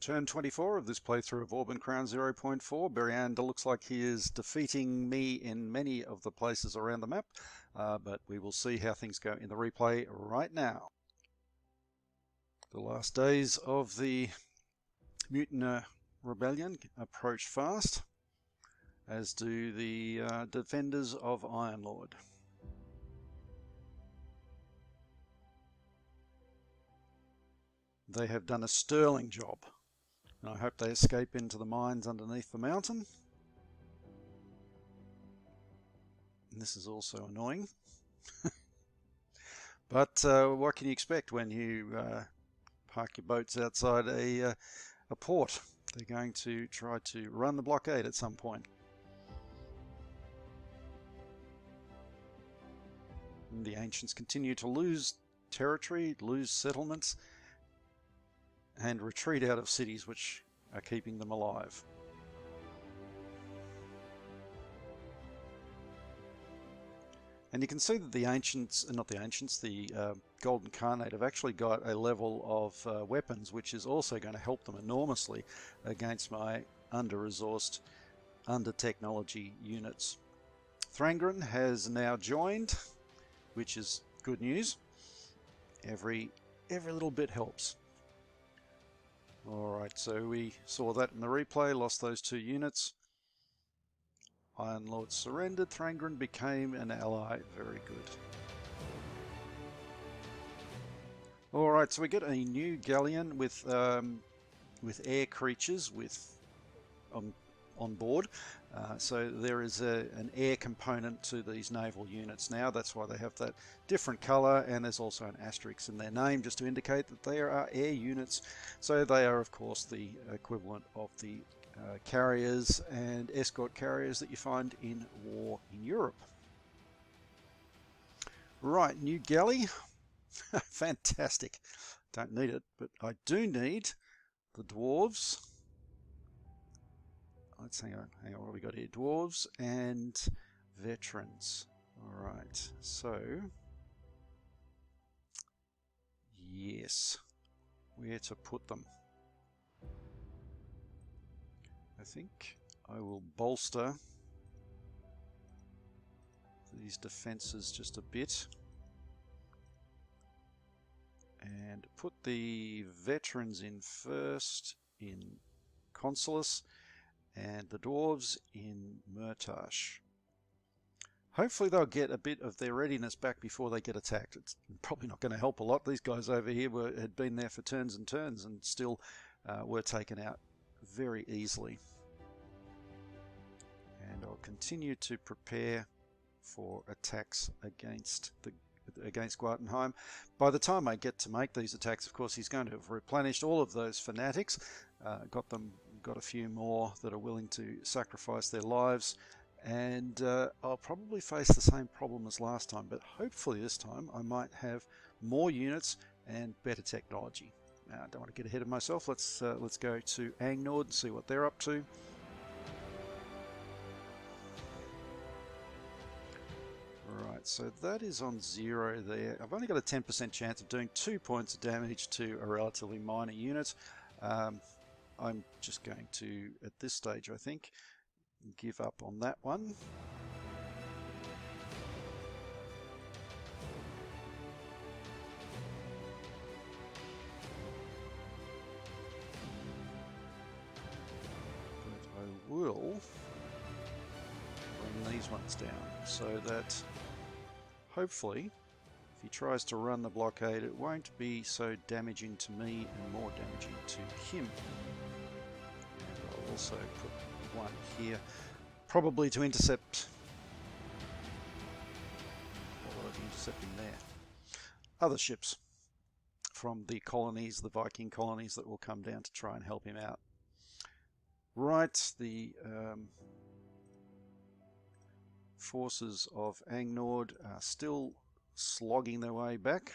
Turn 24 of this playthrough of Auburn Crown 0.4. Beriand looks like he is defeating me in many of the places around the map, but we will see how things go in the replay right now. The last days of the Mutineer Rebellion approach fast, as do the defenders of Iron Lord. They have done a sterling job, and I hope they escape into the mines underneath the mountain. And this is also annoying. But what can you expect when you park your boats outside a port? They're going to try to run the blockade at some point. And the ancients continue to lose territory, lose settlements, and retreat out of cities which are keeping them alive. And you can see that the ancients, not the ancients, the Golden Khanate have actually got a level of weapons which is also going to help them enormously against my under-resourced, under-technology units. Thrangren has now joined, which is good news. Every little bit helps. Alright, so we saw that in the replay, lost those 2 units. Iron Lord surrendered, Thrangren became an ally, very good. Alright, so we get a new galleon with air creatures on board. So there is an air component to these naval units now. That's why they have that different colour, and there's also an asterisk in their name just to indicate that they are air units. So they are of course the equivalent of the carriers and escort carriers that you find in war in Europe. Right, new galley. Fantastic. Don't need it, but I do need the dwarves. Let's hang on, what have we got here? Dwarves and veterans. Alright, so yes, where to put them? I think I will bolster these defenses just a bit and put the veterans in first in Consulus and the dwarves in Murtash. Hopefully they'll get a bit of their readiness back before they get attacked. It's probably not going to help a lot. These guys over here had been there for turns and turns and still were taken out very easily. And I'll continue to prepare for attacks against Guartenheim. By the time I get to make these attacks, of course, he's going to have replenished all of those fanatics, got a few more that are willing to sacrifice their lives, and I'll probably face the same problem as last time, but hopefully this time I might have more units and better technology. Now, I don't want to get ahead of myself. Let's go to Angnord and see what they're up to. Right, so that is on 0 there. I've only got a 10% chance of doing 2 points of damage to a relatively minor unit. I'm just going to, at this stage I think, give up on that one. But I will bring these ones down so that hopefully if he tries to run the blockade it won't be so damaging to me and more damaging to him. And I'll also put one here, probably to intercept. What will I be intercepting there? Other ships from the colonies, the Viking colonies that will come down to try and help him out. Right, the forces of Angnord are still slogging their way back.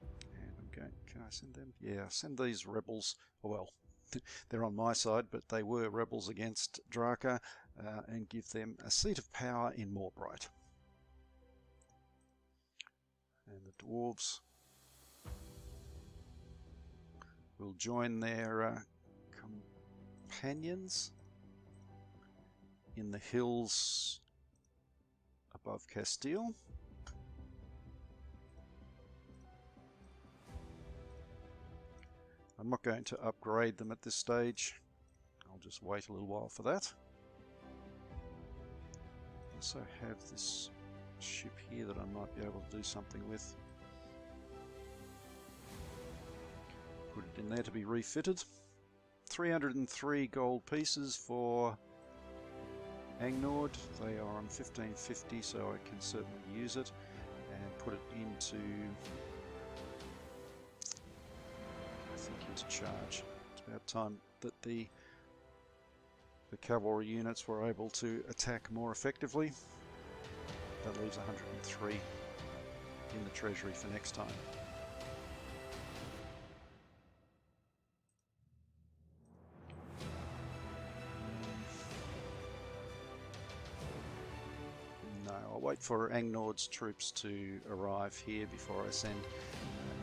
And I'm going, can I send them? Yeah, send these rebels, well, they're on my side, but they were rebels against Draka, and give them a seat of power in Morbright. And the dwarves will join their companions in the hills above Castile. I'm not going to upgrade them at this stage. I'll just wait a little while for that. Also have this ship here that I might be able to do something with. Put it in there to be refitted. 303 gold pieces for Angnord. They are on 1550, so I can certainly use it and put it into, I think, into charge. It's about time that the cavalry units were able to attack more effectively. That leaves 103 in the treasury for next time. No, I'll wait for Angnord's troops to arrive here before I send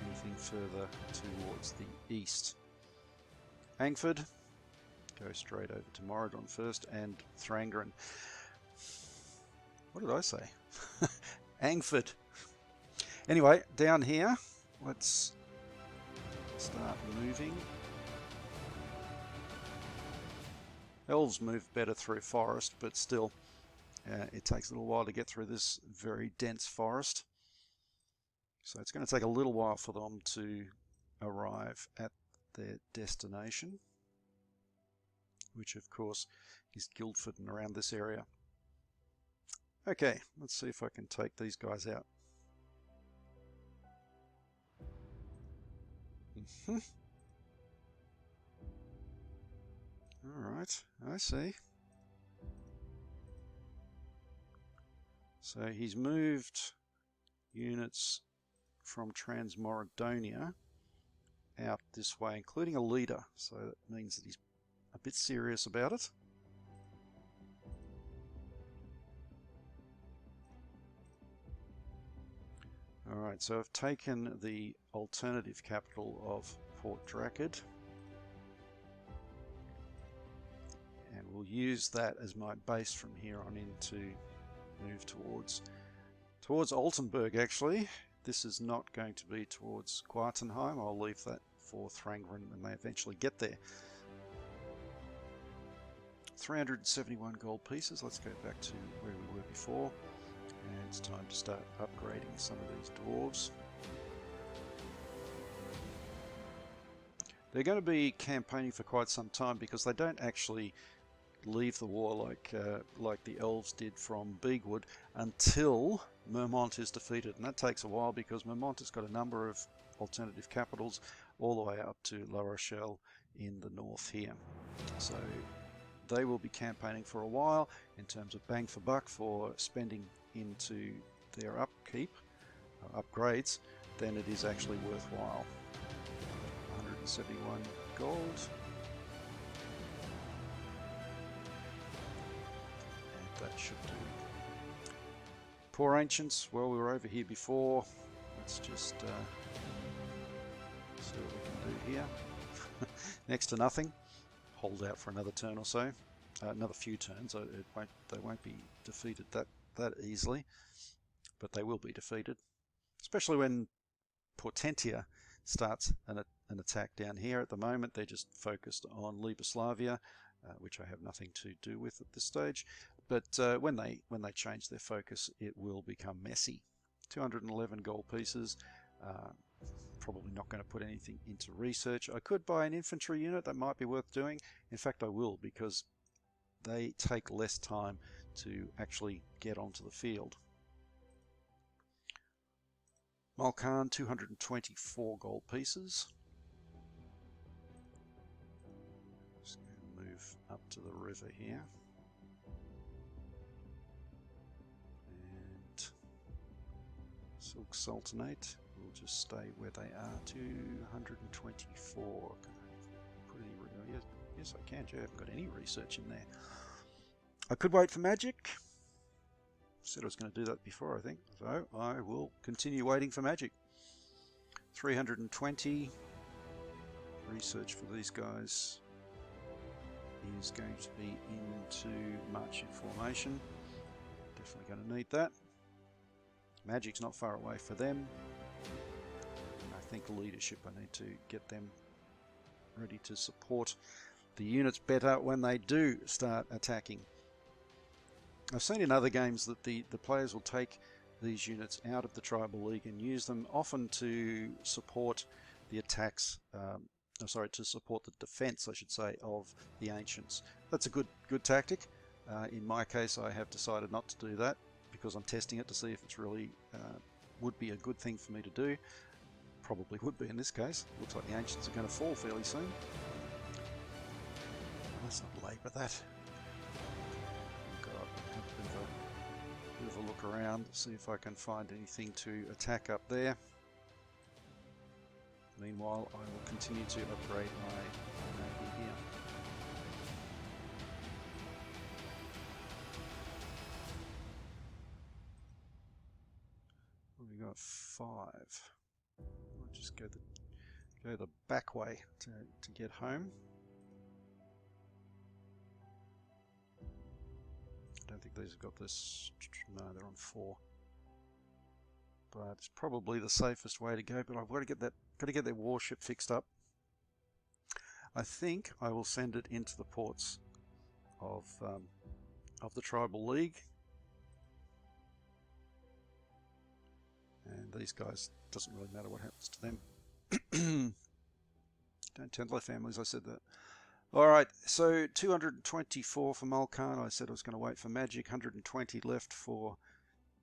anything further towards the east. Angford, go straight over to Moradon first, and Thrangren. What did I say? Angford. Anyway, down here, let's start moving. Elves move better through forest, but still, it takes a little while to get through this very dense forest. So it's going to take a little while for them to arrive at their destination, which of course is Guildford and around this area. Okay, let's see if I can take these guys out. Alright, I see. So he's moved units from Transmorodonia out this way, including a leader, so that means that he's a bit serious about it. Alright, so I've taken the alternative capital of Fort Drakkard, and we'll use that as my base from here on in to move towards Altenburg. Actually, this is not going to be towards Quartenheim. I'll leave that for Thrangren when they eventually get there. 371 gold pieces. Let's go back to where we were before. And it's time to start upgrading some of these dwarves. They're going to be campaigning for quite some time because they don't actually leave the war like the elves did from Beegwood until Mermont is defeated, and that takes a while because Mermont has got a number of alternative capitals all the way up to La Rochelle in the north here. So they will be campaigning for a while in terms of bang for buck for spending into their upkeep, upgrades. Then it is actually worthwhile. 171 gold. And that should do. Poor ancients, well, we were over here before. Let's just see what we can do here. Next to nothing. Hold out for another turn or so. Another few turns. They won't be defeated that easily, but they will be defeated, especially when Potentia starts an attack down here. At the moment they're just focused on Libeslavia, which I have nothing to do with at this stage, but when they change their focus, it will become messy. 211 gold pieces. Probably not going to put anything into research. I could buy an infantry unit. That might be worth doing. In fact, I will, because they take less time to actually get onto the field. Malkan, 224 gold pieces. Just going to move up to the river here. And Silk Sultanate will just stay where they are. 224. Yes, I can. I haven't got any research in there. I could wait for magic. Said I was going to do that before, I think. So I will continue waiting for magic. 320. research for these guys is going to be into marching formation. Definitely going to need that. Magic's not far away for them. I think leadership, I need to get them ready to support the units better when they do start attacking. I've seen in other games that the players will take these units out of the Tribal League and use them often to support the attacks, to support the defense, I should say, of the Ancients. That's a good tactic. In my case, I have decided not to do that because I'm testing it to see if it's really would be a good thing for me to do. Probably would be in this case. Looks like the Ancients are going to fall fairly soon. Let's not labour that. Bit of a look around, see if I can find anything to attack up there. Meanwhile, I will continue to upgrade my navy here. We got 5. I'll just go the back way to get home. I don't think these have got this. No, they're on 4. But it's probably the safest way to go. But I've got to get their warship fixed up. I think I will send it into the ports of the Tribal League. And these guys, doesn't really matter what happens to them. Don't tempt their families, I said that. Alright, so 224 for Malkan. I said I was going to wait for Magic. 120 left for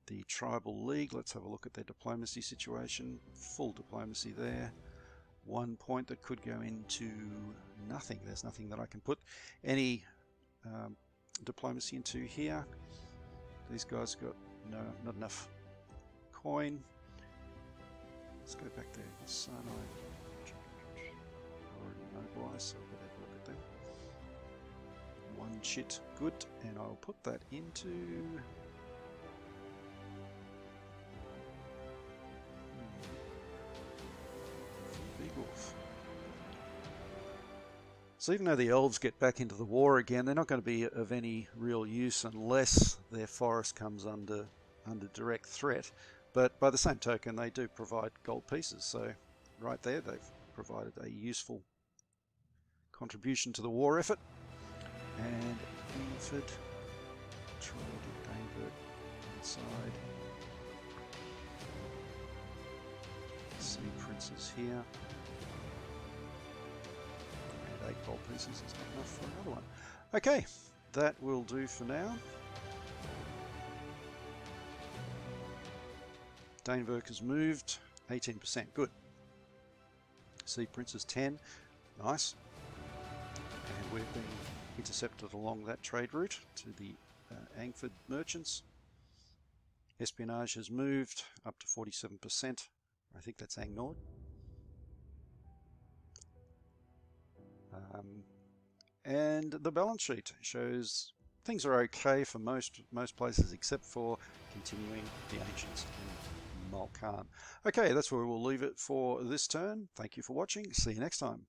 the Tribal League. Let's have a look at their diplomacy situation. Full diplomacy there. 1 point that could go into nothing. There's nothing that I can put any diplomacy into here. These guys got not enough coin. Let's go back there. Sinai already mobilized, so we'll have a look at them. 1 chit, good, and I'll put that into Big Wolf. So even though the elves get back into the war again, they're not going to be of any real use unless their forest comes under direct threat. But by the same token, they do provide gold pieces. So right there, they've provided a useful contribution to the war effort. And Inford, try to get Daneberg inside. Sea Princes here. And 8 gold pieces is not enough for another one. Okay, that will do for now. Daneberg has moved, 18%, good. Sea Princes 10, nice. And we've been intercepted along that trade route to the Angford merchants. Espionage has moved up to 47%. I think that's Ang Nord. And the balance sheet shows things are okay for most places except for continuing the Ancients in Malkan. Okay, that's where we'll leave it for this turn. Thank you for watching. See you next time.